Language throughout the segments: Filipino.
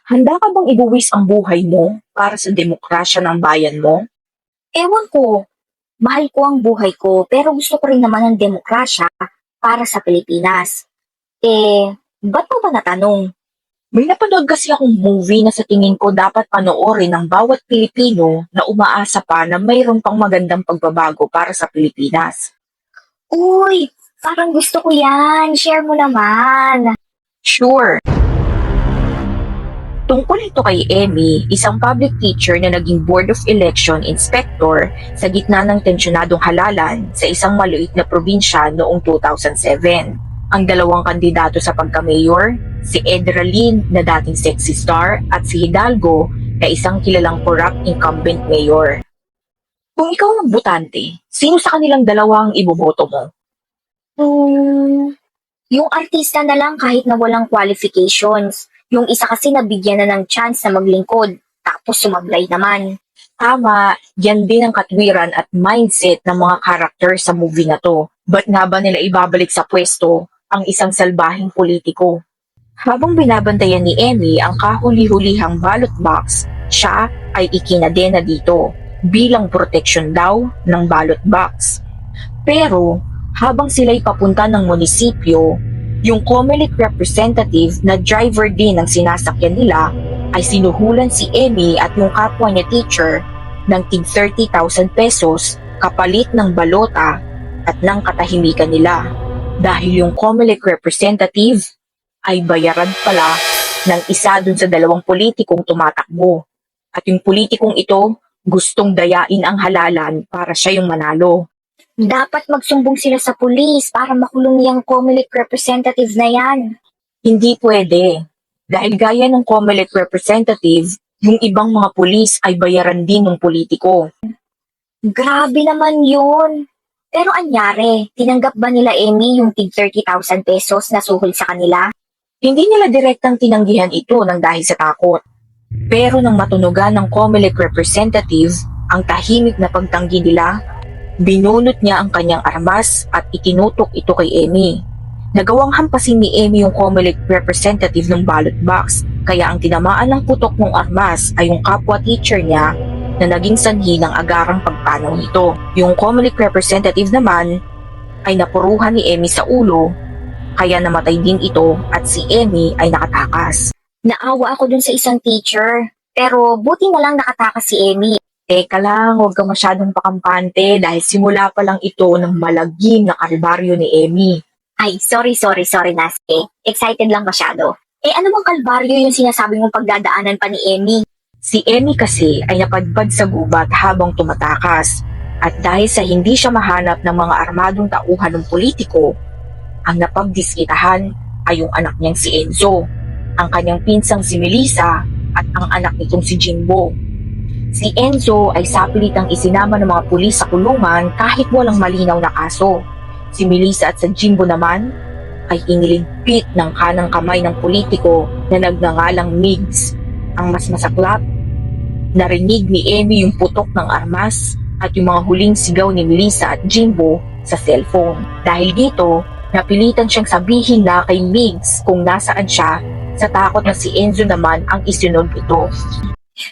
Handa ka bang ibuwis ang buhay mo para sa demokrasya ng bayan mo? Ewan ko, mahal ko ang buhay ko pero gusto ko rin naman ng demokrasya para sa Pilipinas. Ba't mo ba natanong? May napanood kasi akong movie na sa tingin ko dapat panoorin ng bawat Pilipino na umaasa pa na mayroon pang magandang pagbabago para sa Pilipinas. Uy, parang gusto ko yan. Share mo naman. Sure! Tungkol ito kay Emmy, isang public teacher na naging Board of Election Inspector sa gitna ng tensyonadong halalan sa isang maliit na probinsya noong 2007. Ang dalawang kandidato sa pagka-mayor, si Edralyn na dating sexy star at si Hidalgo na isang kilalang corrupt incumbent mayor. Kung ikaw ang botante, sino sa kanilang dalawa ang iboboto mo? Yung artista na lang kahit na walang qualifications. Yung isa kasi nabigyan na ng chance na maglingkod, tapos sumablay naman. Tama, yan din ang katwiran at mindset ng mga karakter sa movie na to. Ba't nga ba nila ibabalik sa pwesto ang isang salbahing politiko? Habang binabantayan ni Emmy ang kahuli-hulihang ballot box, siya ay ikinadena dito bilang proteksyon daw ng ballot box. Pero habang sila'y papunta ng munisipyo, yung COMELEC representative na driver din ng sinasakyan nila ay sinuhulan si Emmy at yung kapwa niya teacher ng tig 30,000 pesos kapalit ng balota at ng katahimikan nila dahil yung COMELEC representative ay bayaran pala ng isa dun sa dalawang politikong tumatakbo. At yung politikong ito gustong dayain ang halalan para siya yung manalo. Dapat magsumbong sila sa pulis para makulong yung COMELEC representative na yan. Hindi pwede. Dahil gaya ng COMELEC representative, yung ibang mga pulis ay bayaran din ng politiko. Grabe naman yun. Pero anyari, tinanggap ba nila Emmy yung tig 30,000 pesos na suhol sa kanila? Hindi nila direktang tinanggihan ito ng dahil sa takot. Pero nang matunugan ng COMELEC representative ang tahimik na pagtanggi nila, binunot niya ang kanyang armas at itinutok ito kay Emmy. Nagawang hampasin ni Emmy yung COMELEC representative ng ballot box, kaya ang tinamaan ng putok ng armas ay yung kapwa teacher niya na naging sanhi ng agarang pagpanaw nito. Yung COMELEC representative naman ay napuruhan ni Emmy sa ulo, kaya namatay din ito at si Emmy ay nakatakas. Naawa ako dun sa isang teacher, pero buti na lang nakatakas si Emmy. Teka lang, huwag ka masyadong pakampante dahil simula pa lang ito ng malagim na kalbaryo ni Emmy. Ay, sorry, Nasty. Excited lang masyado. Ano bang kalbaryo yung sinasabi mong pagdadaanan pa ni Emmy? Si Emmy kasi ay napadpad sa gubat habang tumatakas. At dahil sa hindi siya mahanap ng mga armadong tauhan ng politiko, ang napagdiskitahan ay yung anak niyang si Enzo, ang kanyang pinsang si Melissa at ang anak nitong si Jimbo. Si Enzo ay sapilitang isinama ng mga pulis sa kulungan kahit walang malinaw na kaso. Si Melissa at sa Jimbo naman ay iniligpit ng kanang kamay ng politiko na nagngangalang Migs. Ang mas masaklap, narinig ni Emmy yung putok ng armas at yung mga huling sigaw ni Melissa at Jimbo sa cellphone. Dahil dito, napilitan siyang sabihin na kay Migs kung nasaan siya sa takot na si Enzo naman ang isunod ito.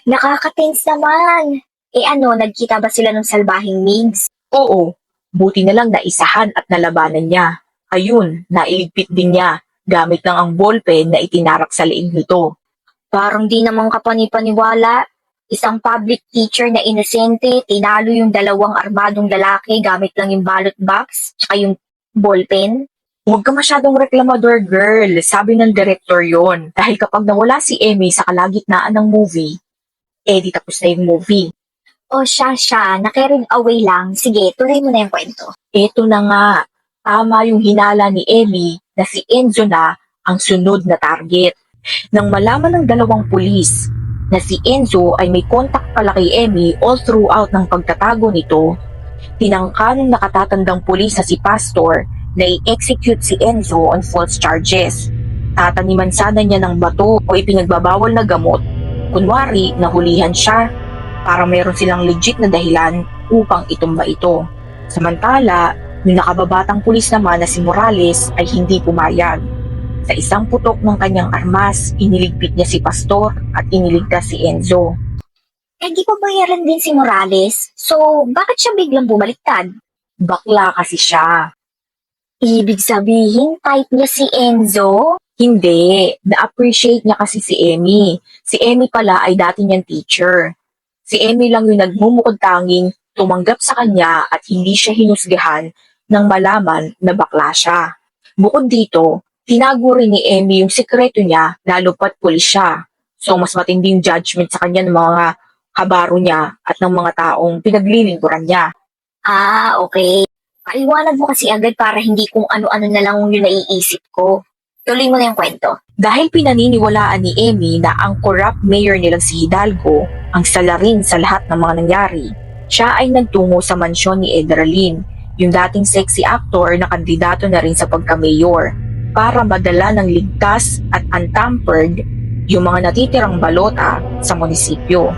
Nakaka-tense naman. Nagkita ba sila ng salbahing Migs? Oo, buti na lang naisahan at nalabanan niya. Ayun, nailigpit din niya, gamit lang ang ballpen na itinarak sa leeg nito. Parang di naman kapani-paniwala. Isang public teacher na inosente, tinalo yung dalawang armadong lalaki gamit lang yung ballot box, tsaka yung ballpen. Huwag ka masyadong reklamador, girl. Sabi ng director yon. Dahil kapag nawala si Emmy sa kalagitnaan ng movie, di tapos na yung movie. O siya, na-carried away lang. Sige, tuloy mo na yung kwento. Eto na nga, tama yung hinala ni Emmy na si Enzo na ang sunod na target. Nang malaman ng dalawang pulis na si Enzo ay may contact pala kay Emmy all throughout ng pagtatago nito, tinangka ng nakatatandang pulis na si Pastor na i-execute si Enzo on false charges. Tataniman sana niya ng bato o ipinagbabawal na gamot. Kunwari, nahulihan siya para meron silang legit na dahilan upang itumba ito. Samantala, yung nakababatang pulis naman na si Morales ay hindi pumayag. Sa isang putok ng kanyang armas, iniligpit niya si Pastor at iniligtas si Enzo. Eh di pa bayaran din si Morales, so bakit siya biglang bumaliktad? Bakla kasi siya. Ibig sabihin, type niya si Enzo? Hindi, na-appreciate niya kasi si Emmy. Si Emmy pala ay dati niyang teacher. Si Emmy lang yung nagmumukod tanging tumanggap sa kanya at hindi siya hinusgahan nang malaman na bakla siya. Bukod dito, tinago rin ni Emmy yung sikreto niya lalo pat pulis siya. So mas matindi yung judgment sa kanya ng mga kabaro niya at ng mga taong pinaglilingkuran niya. Ah, okay. Paiwanag mo kasi agad para hindi kung ano-ano na lang yung naiisip ko. Tuloy mo na yung kwento. Dahil pinaniniwalaan ni Emmy na ang corrupt mayor nilang si Hidalgo ang salarin sa lahat ng mga nangyari, siya ay nagtungo sa mansyon ni Edralyn, yung dating sexy actor na kandidato na rin sa pagka-mayor, para madala ng ligtas at untampered yung mga natitirang balota sa munisipyo.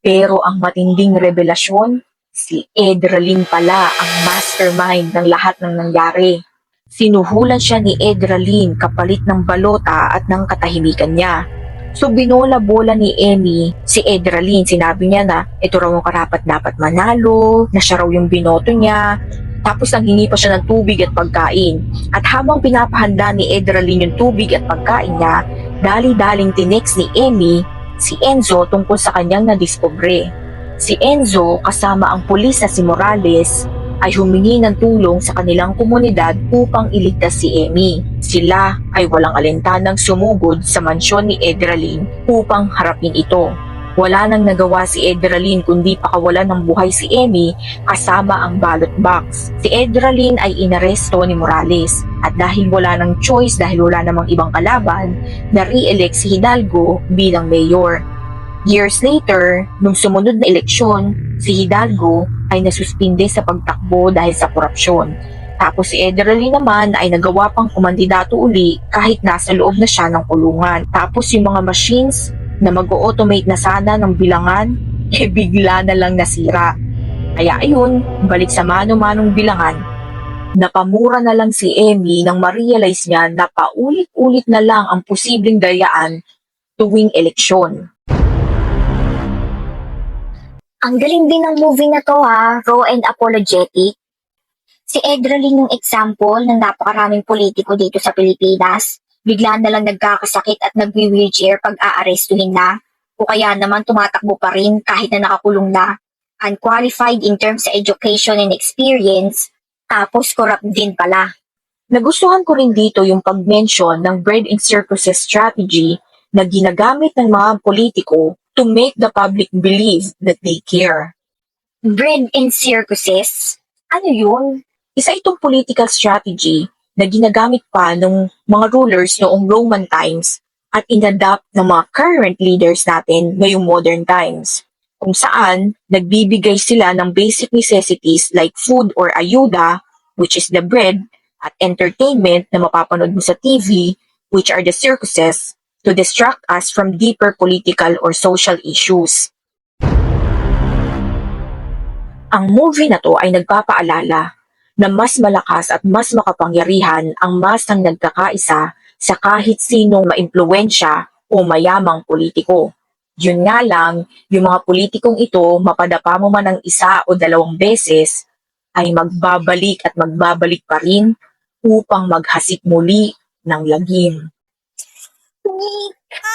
Pero ang matinding revelasyon, si Edralyn pala ang mastermind ng lahat ng nangyari. Sinuhulan siya ni Edralyn kapalit ng balota at ng katahimikan niya. So binola-bola ni Emmy si Edralyn. Sinabi niya na ito raw yung karapat-dapat manalo, na siya raw yung binoto niya. Tapos nanghingi pa siya ng tubig at pagkain. At habang pinapahanda ni Edralyn yung tubig at pagkain niya, dali-daling tinext ni Emmy si Enzo tungkol sa kanyang nadiskubre. Si Enzo kasama ang pulis na si Morales ay humingi ng tulong sa kanilang komunidad upang iligtas si Emmy. Sila ay walang alintanang sumugod sa mansyon ni Edralyn upang harapin ito. Wala nang nagawa si Edralyn kundi pakawalan ng buhay si Emmy kasama ang ballot box. Si Edralyn ay inaresto ni Morales at dahil wala nang choice dahil wala namang ibang kalaban, na-re-elect si Hidalgo bilang mayor. Years later, nung sumunod na eleksyon, si Hidalgo ay nasuspinde sa pagtakbo dahil sa korupsyon. Tapos si Edralyn naman ay nagawa pang kumandidato uli kahit nasa loob na siya ng kulungan. Tapos yung mga machines na mag-automate na sana ng bilangan, bigla na lang nasira. Kaya ayun, balik sa mano-manong bilangan. Napamura na lang si Emmy nang ma-realize niya na paulit-ulit na lang ang posibleng dayaan tuwing eleksyon. Ang galing din ng movie na to ha, raw and apologetic. Si Edralyn yung example ng napakaraming politiko dito sa Pilipinas. Bigla na lang nagkakasakit at nag-wheelchair pag aarestuhin na. O kaya naman tumatakbo pa rin kahit na nakakulong na. Unqualified in terms sa education and experience, tapos corrupt din pala. Nagustuhan ko rin dito yung pag-mention ng bread and circuses strategy na ginagamit ng mga politiko to make the public believe that they care. Bread and circuses? Ano yun? Isa itong political strategy na ginagamit pa ng mga rulers noong Roman times at inadapt ng mga current leaders natin ngayong modern times, kung saan nagbibigay sila ng basic necessities like food or ayuda, which is the bread, at entertainment na mapapanood mo sa TV, which are the circuses, to distract us from deeper political or social issues. Ang movie na to ay nagpapaalala na mas malakas at mas makapangyarihan ang masang nagkakaisa sa kahit sinong maimpluwensya o mayamang politiko. Yun nga lang, yung mga politikong ito, mapadapa mo man ng isa o dalawang beses, ay magbabalik at magbabalik pa rin upang maghasik muli ng lagim. Nika!